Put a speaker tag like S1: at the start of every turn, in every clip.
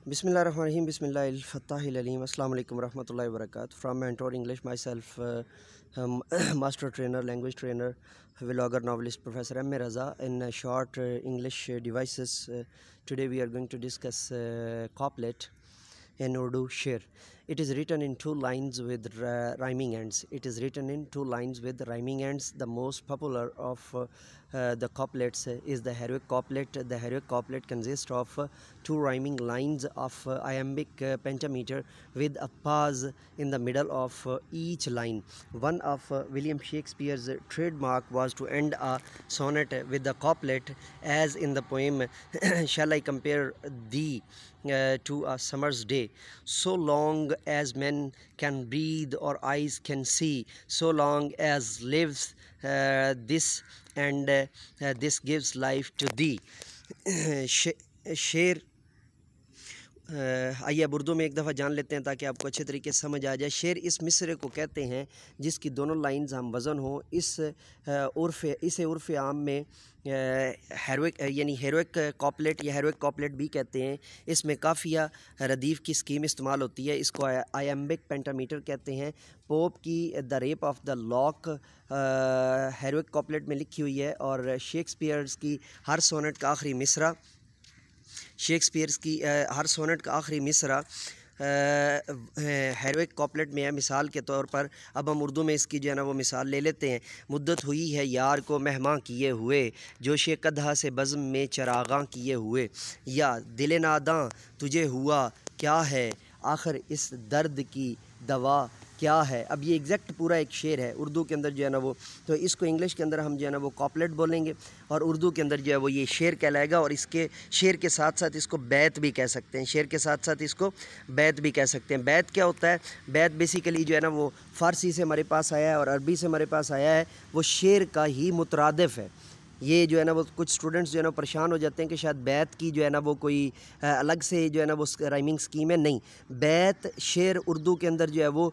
S1: Bismillahirrahmanirrahim. Bismillahil-Fattahil-Alim. Assalamu alaikum warahmatullahi wabarakatuh. From Mentor English, myself, master trainer, language trainer, vlogger, novelist, Professor M. Raza. In short English devices, today we are going to discuss couplet in Urdu, Sher. It is written in two lines with rhyming ends. The most popular of the couplets is the heroic couplet. The heroic couplet consists of two rhyming lines of iambic pentameter with a pause in the middle of each line. One of William Shakespeare's trademark was to end a sonnet with the couplet, as in the poem Shall I compare thee to a summer's day? So long as men can breathe or eyes can see, so long as lives this, and this gives life to thee. شعر آئیے اب اردو میں ایک دفعہ جان لیتے ہیں تاکہ آپ کو اچھے طریقے سے سمجھ آ جائے. شعر اس مصرے کو کہتے ہیں جس کی دونوں لائنز ہم وزن ہوں. اسے عرف عام میں ہیروئک کاپلیٹ یا ہیروئک کاپلیٹ بھی کہتے ہیں. اس میں قافیہ ردیف کی اسکیم استعمال ہوتی ہے. اس کو آیمبک پینٹامیٹر کہتے ہیں. پوپ کی the rape of the lock heroic couplet میں لکھی ہوئی ہے، اور شیکسپیئرز کی ہر سونٹ کا آخری مصرع ہیروئک کاپلیٹ میں ہے. مثال کے طور پر اب ہم اردو میں اس کی جو ہے نا وہ مثال لے لیتے ہیں. مدت ہوئی ہے یار کو مہماں کیے ہوئے، جوش قدح سے بزم میں چراغاں کیے ہوئے، یا دل ناداں تجھے ہوا کیا ہے، آخر اس درد کی دوا کیا ہے. اب یہ ایگزیکٹ پورا ایک شعر ہے اردو کے اندر جو ہے نا وہ، تو اس کو انگلش کے اندر ہم جو ہے نا وہ کاپلیٹ بولیں گے، اور اردو کے اندر جو ہے وہ یہ شعر کہلائے گا. اور اس کے شعر کے ساتھ ساتھ اس کو بیت بھی کہہ سکتے ہیں. بیت کیا ہوتا ہے؟ بیت بیسیکلی جو ہے نا وہ فارسی سے ہمارے پاس آیا ہے اور عربی سے ہمارے پاس آیا ہے. وہ شعر کا ہی مترادف ہے. یہ جو ہے نا وہ کچھ اسٹوڈنٹس جو ہے نا پریشان ہو جاتے ہیں کہ شاید بیت کی جو ہے نا وہ کوئی الگ سے جو ہے نا وہ رائمنگ سکیم ہے. نہیں، بیت شعر اردو کے اندر جو ہے وہ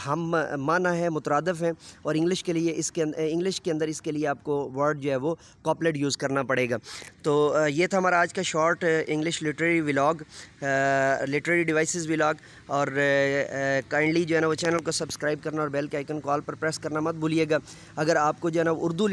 S1: ہم معنی ہے، مترادف ہیں، اور انگلش کے اندر اس کے لیے آپ کو ورڈ جو ہے وہ کاپلیٹ یوز کرنا پڑے گا. تو یہ تھا ہمارا آج کا short English literary devices vlog. اور کائنڈلی جو ہے نا وہ چینل کو سبسکرائب کرنا اور بیل کے آئیکن کو آل پر پریس کرنا مت بھولیے گا. اگر آپ کو جو ہے نا اردو